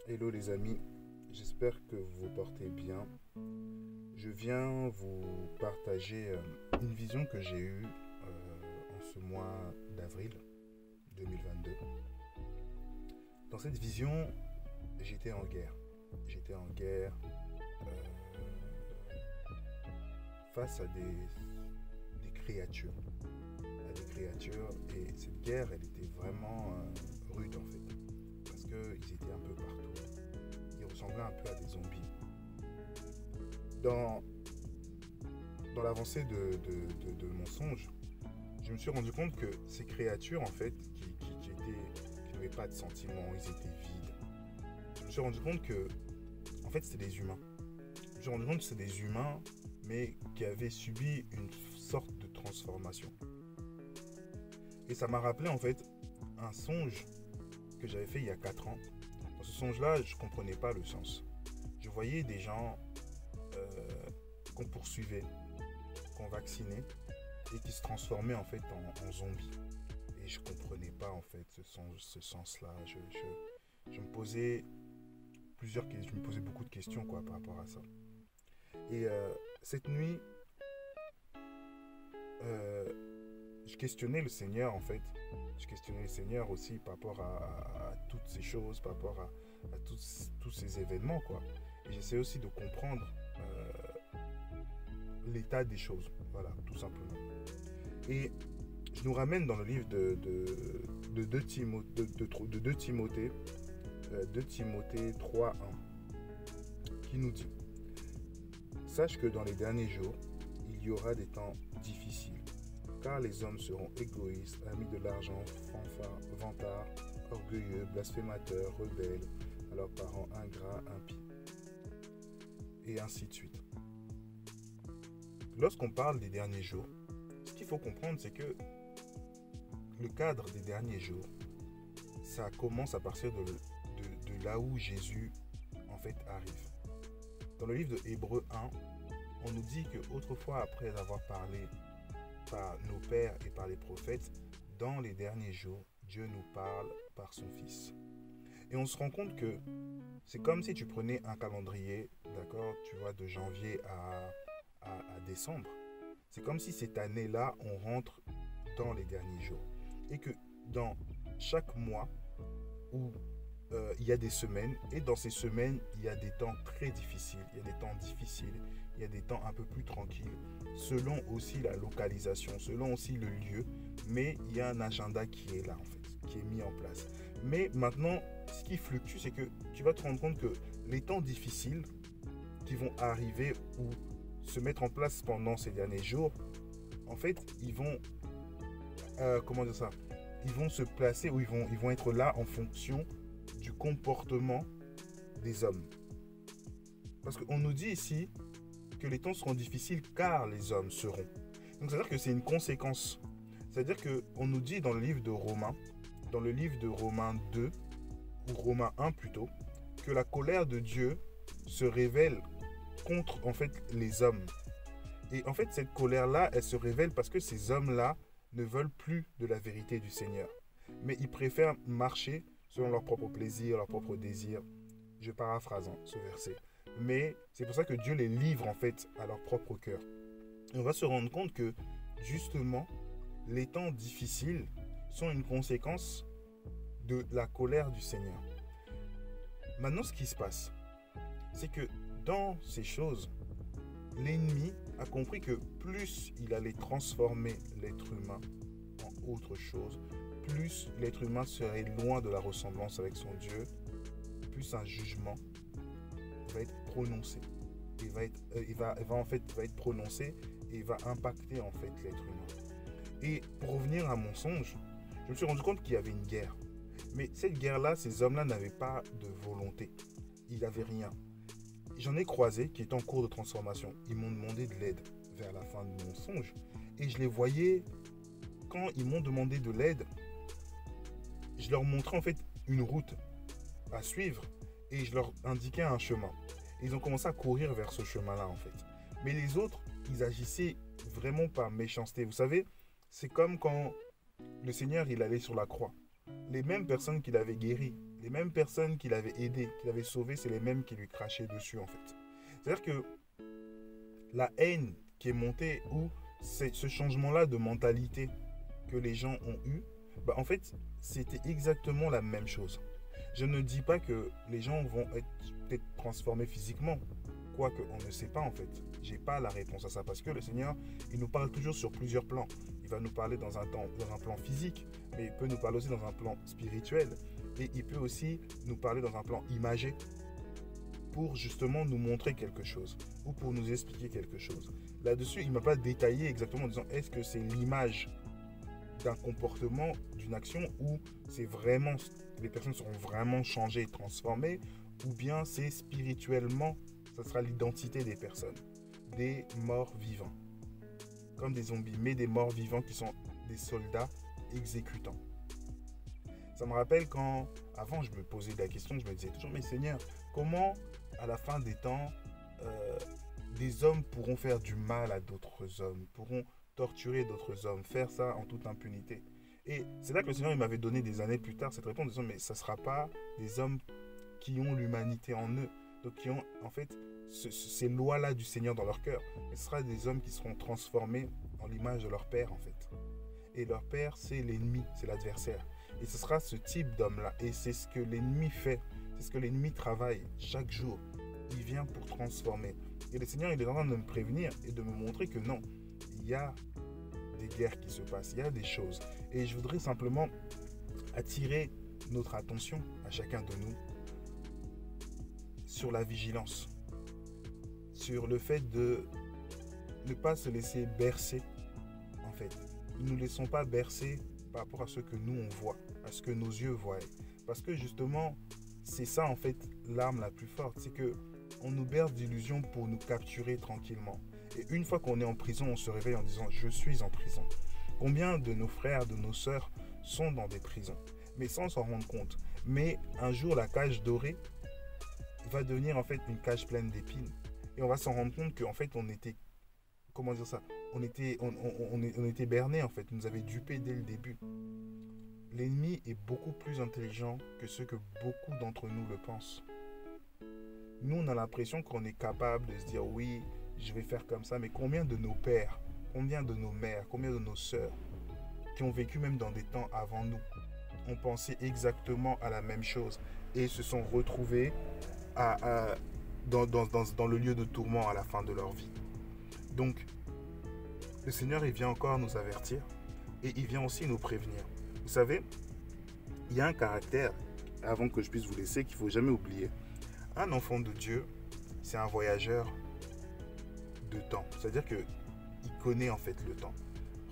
Hello les amis, j'espère que vous vous portez bien. Je viens vous partager une vision que j'ai eue en ce mois d'avril 2022. Dans cette vision, j'étais en guerre. J'étais en guerre face à des créatures. Et cette guerre, elle était vraiment rude en fait. Parce qu'ils étaient un peu partout. Ils ressemblaient un peu à des zombies. Dans, dans l'avancée de mon songe, je me suis rendu compte que ces créatures, en fait, qui n'avaient pas de sentiments, ils étaient vides. Je me suis rendu compte que, en fait, c'était des humains. Je me suis rendu compte que c'était des humains, mais qui avaient subi une sorte de transformation. Et ça m'a rappelé, en fait, un songe que j'avais fait il y a 4 ans. Dans ce songe-là, je ne comprenais pas le sens. Je voyais des gens qu'on poursuivait, qu'on vaccinait et qui se transformaient en fait en zombies. Et je comprenais pas en fait ce sens-là. Je me posais je me posais beaucoup de questions quoi par rapport à ça. Et cette nuit, euh, je questionnais le Seigneur en fait. Je questionnais le Seigneur aussi par rapport à toutes ces choses, par rapport à tous ces événements quoi. Et j'essaie aussi de comprendre l'état des choses. Voilà, tout simplement. Et je nous ramène dans le livre de 2 Timothée, 2 Timothée 3:1, qui nous dit: Sache que dans les derniers jours, il y aura des temps difficiles, car les hommes seront égoïstes, amis de l'argent, vantards, orgueilleux, blasphémateurs, rebelles, à leurs parents ingrats, impies, et ainsi de suite. Lorsqu'on parle des derniers jours, ce qu'il faut comprendre, c'est que le cadre des derniers jours, ça commence à partir de là où Jésus en fait arrive. Dans le livre de Hébreux 1, on nous dit que autrefois, après avoir parlé par nos pères et par les prophètes, dans les derniers jours, Dieu nous parle par son Fils. Et on se rend compte que c'est comme si tu prenais un calendrier, d'accord, tu vois, de janvier à décembre. C'est comme si cette année-là, on rentre dans les derniers jours. Et que dans chaque mois où il y a des semaines, et dans ces semaines, il y a des temps très difficiles, il y a des temps difficiles, il y a des temps un peu plus tranquilles, selon aussi la localisation, selon aussi le lieu, mais il y a un agenda qui est là en fait, qui est mis en place. Mais maintenant, ce qui fluctue, c'est que tu vas te rendre compte que les temps difficiles qui vont arriver ou se mettre en place pendant ces derniers jours, en fait, ils vont, comment dire ça, ils vont se placer ou ils vont être là en fonction du comportement des hommes. Parce qu'on nous dit ici que les temps seront difficiles car les hommes seront. Donc c'est-à-dire que c'est une conséquence. C'est-à-dire qu'on nous dit dans le livre de Romains, dans le livre de Romains 2, ou Romains 1 plutôt, que la colère de Dieu se révèle contre en fait les hommes. Et en fait cette colère-là, elle se révèle parce que ces hommes-là ne veulent plus de la vérité du Seigneur. Mais ils préfèrent marcher selon leur propre plaisir, leur propre désir. Je paraphrase ce verset. Mais c'est pour ça que Dieu les livre en fait à leur propre cœur. Et on va se rendre compte que justement, les temps difficiles sont une conséquence de la colère du Seigneur. Maintenant, ce qui se passe, c'est que dans ces choses, l'ennemi a compris que plus il allait transformer l'être humain en autre chose, plus l'être humain serait loin de la ressemblance avec son Dieu, plus un jugement va être prononcé. Il va être prononcé et il va impacter en fait l'être humain. Et pour revenir à mon songe, je me suis rendu compte qu'il y avait une guerre. Mais cette guerre-là, ces hommes-là n'avaient pas de volonté. Ils n'avaient rien. J'en ai croisé qui étaient en cours de transformation. Ils m'ont demandé de l'aide vers la fin de mon songe. Et je les voyais, quand ils m'ont demandé de l'aide, je leur montrais en fait une route à suivre et je leur indiquais un chemin. Et ils ont commencé à courir vers ce chemin-là en fait. Mais les autres, ils agissaient vraiment par méchanceté. Vous savez, c'est comme quand le Seigneur il allait sur la croix. Les mêmes personnes qu'il avait guéries, Les mêmes personnes qu'il avait aidées, qu'il avait sauvées, c'est les mêmes qui lui crachaient dessus en fait. C'est-à-dire que la haine qui est montée ou ce changement-là de mentalité que les gens ont eu, bah en fait, c'était exactement la même chose. Je ne dis pas que les gens vont être peut-être transformés physiquement, quoique on ne sait pas en fait. J'ai pas la réponse à ça parce que le Seigneur, il nous parle toujours sur plusieurs plans. Il va nous parler dans un plan physique, mais il peut nous parler aussi dans un plan spirituel et il peut aussi nous parler dans un plan imagé pour justement nous montrer quelque chose ou pour nous expliquer quelque chose. Là-dessus, il ne m'a pas détaillé exactement en disant est-ce que c'est l'image d'un comportement, d'une action où c'est vraiment, les personnes seront vraiment changées et transformées, ou bien c'est spirituellement, ça sera l'identité des personnes, des morts vivants, comme des zombies, mais des morts vivants qui sont des soldats exécutants. Ça me rappelle quand, avant je me posais la question, je me disais toujours, mais Seigneur, comment à la fin des temps, des hommes pourront faire du mal à d'autres hommes, pourront torturer d'autres hommes, faire ça en toute impunité. Et c'est là que le Seigneur il m'avait donné des années plus tard cette réponse en disant mais ça ne sera pas des hommes qui ont l'humanité en eux, donc qui ont en fait ces lois-là du Seigneur dans leur cœur. Mais ce sera des hommes qui seront transformés en l'image de leur Père en fait. Et leur Père c'est l'ennemi, c'est l'adversaire. Et ce sera ce type d'homme-là. Et c'est ce que l'ennemi fait, c'est ce que l'ennemi travaille chaque jour. Il vient pour transformer. Et le Seigneur il est en train de me prévenir et de me montrer que non, il y a des guerres qui se passent, il y a des choses. Et je voudrais simplement attirer notre attention à chacun de nous sur la vigilance, sur le fait de ne pas se laisser bercer, en fait. Ne nous laissons pas bercer par rapport à ce que nous on voit, à ce que nos yeux voient. Parce que justement, c'est ça en fait l'arme la plus forte, c'est que on nous berce d'illusions pour nous capturer tranquillement. Et une fois qu'on est en prison, on se réveille en disant « je suis en prison ». Combien de nos frères, de nos sœurs sont dans des prisons, mais sans s'en rendre compte. Mais un jour, la cage dorée va devenir en fait une cage pleine d'épines. Et on va s'en rendre compte qu'en fait, on était, comment dire ça, on était bernés en fait, on nous avait dupés dès le début. L'ennemi est beaucoup plus intelligent que ce que beaucoup d'entre nous le pensent. Nous, on a l'impression qu'on est capable de se dire « oui, je vais faire comme ça », mais combien de nos pères, combien de nos mères, combien de nos sœurs qui ont vécu même dans des temps avant nous ont pensé exactement à la même chose et se sont retrouvés dans le lieu de tourment à la fin de leur vie. Donc, le Seigneur, il vient encore nous avertir et il vient aussi nous prévenir. Vous savez, il y a un caractère, avant que je puisse vous laisser, qu'il ne faut jamais oublier. Un enfant de Dieu, c'est un voyageur de temps. C'est-à-dire qu'il connaît en fait le temps.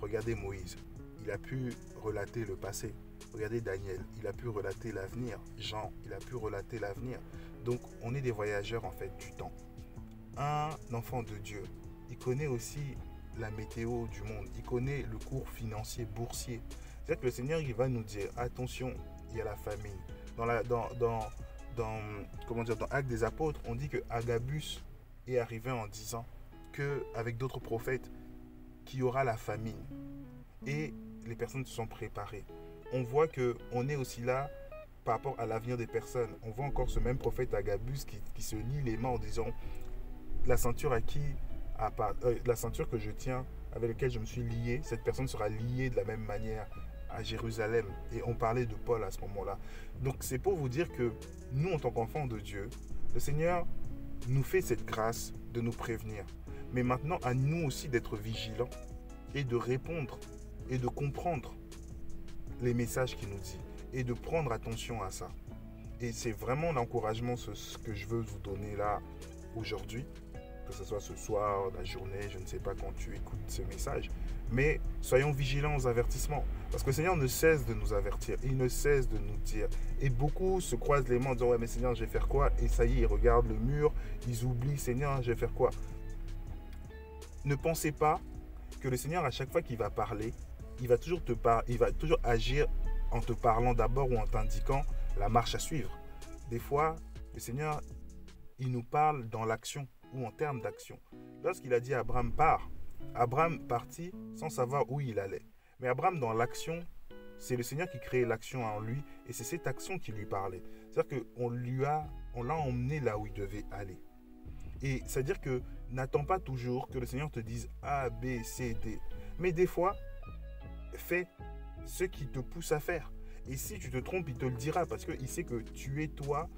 Regardez Moïse, il a pu relater le passé. Regardez Daniel, il a pu relater l'avenir. Jean, il a pu relater l'avenir. Donc, on est des voyageurs en fait du temps. Un enfant de Dieu, il connaît aussi la météo du monde. Il connaît le cours financier boursier. C'est-à-dire que le Seigneur, il va nous dire, attention, il y a la famine. Dans Actes des Apôtres, on dit que Agabus est arrivé en disant qu'avec d'autres prophètes, qu'il y aura la famine. Et les personnes se sont préparées. On voit qu'on est aussi là par rapport à l'avenir des personnes. On voit encore ce même prophète Agabus qui se lie les mains en disant la ceinture la ceinture que je tiens, avec laquelle je me suis lié, cette personne sera liée de la même manière à Jérusalem. Et on parlait de Paul à ce moment-là. Donc c'est pour vous dire que nous, en tant qu'enfants de Dieu, le Seigneur nous fait cette grâce de nous prévenir. Mais maintenant, à nous aussi d'être vigilants et de répondre et de comprendre les messages qu'il nous dit et de prendre attention à ça. Et c'est vraiment l'encouragement ce que je veux vous donner là aujourd'hui, que ce soit ce soir, la journée, je ne sais pas quand tu écoutes ce message, mais soyons vigilants aux avertissements, parce que le Seigneur ne cesse de nous avertir, il ne cesse de nous dire, et beaucoup se croisent les mains en disant, ouais mais Seigneur, je vais faire quoi? Et ça y est, ils regardent le mur, ils oublient, Seigneur, je vais faire quoi? Ne pensez pas que le Seigneur, à chaque fois qu'il va parler, il va toujours agir en te parlant d'abord ou en t'indiquant la marche à suivre. Des fois, le Seigneur, il nous parle dans l'action ou en termes d'action. Lorsqu'il a dit à Abraham, pars, Abraham partit sans savoir où il allait. Mais Abraham, dans l'action, c'est le Seigneur qui crée l'action en lui et c'est cette action qui lui parlait. C'est-à-dire qu'on l'a emmené là où il devait aller. Et c'est-à-dire que n'attends pas toujours que le Seigneur te dise A, B, C, D. Mais des fois, fais ce qui te pousse à faire. Et si tu te trompes, il te le dira parce qu'il sait que tu es toi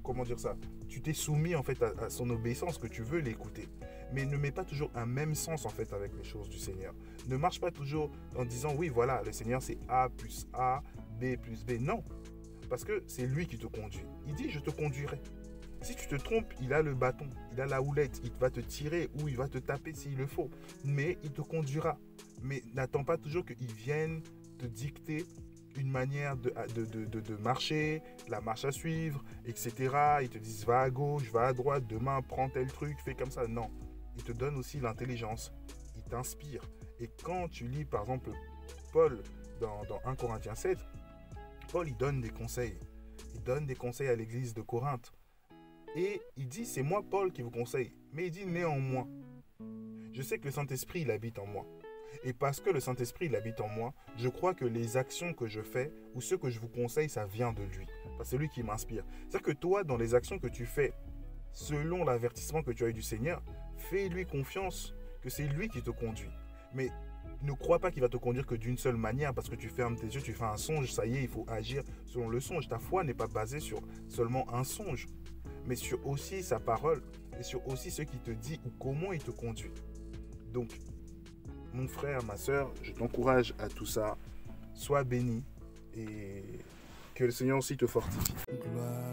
comment dire ça, tu t'es soumis en fait à son obéissance, que tu veux l'écouter. Mais ne mets pas toujours un même sens en fait avec les choses du Seigneur. Ne marche pas toujours en disant oui voilà, le Seigneur c'est A plus A, B plus B. Non, parce que c'est lui qui te conduit. Il dit je te conduirai. Si tu te trompes, il a le bâton, il a la houlette, il va te tirer ou il va te taper s'il le faut. Mais il te conduira. Mais n'attends pas toujours qu'il vienne te dicter une manière de marcher, la marche à suivre, etc. Ils te disent va à gauche, va à droite, demain prends tel truc, fais comme ça. Non, il te donne aussi l'intelligence, il t'inspire. Et quand tu lis par exemple Paul dans 1 Corinthiens 7, Paul il donne des conseils. Il donne des conseils à l'église de Corinthe. Et il dit c'est moi Paul qui vous conseille. Mais il dit néanmoins, je sais que le Saint-Esprit il habite en moi. Et parce que le Saint-Esprit il habite en moi, je crois que les actions que je fais ou ce que je vous conseille, ça vient de lui. Parce que c'est lui qui m'inspire. C'est-à-dire que toi, dans les actions que tu fais, selon l'avertissement que tu as eu du Seigneur, fais-lui confiance que c'est lui qui te conduit. Mais ne crois pas qu'il va te conduire que d'une seule manière parce que tu fermes tes yeux, tu fais un songe, ça y est, il faut agir selon le songe. Ta foi n'est pas basée sur seulement un songe, mais sur aussi sa parole et sur aussi ce qu'il te dit ou comment il te conduit. Donc, mon frère, ma soeur, je t'encourage à tout ça. Sois béni et que le Seigneur aussi te fortifie. Gloire.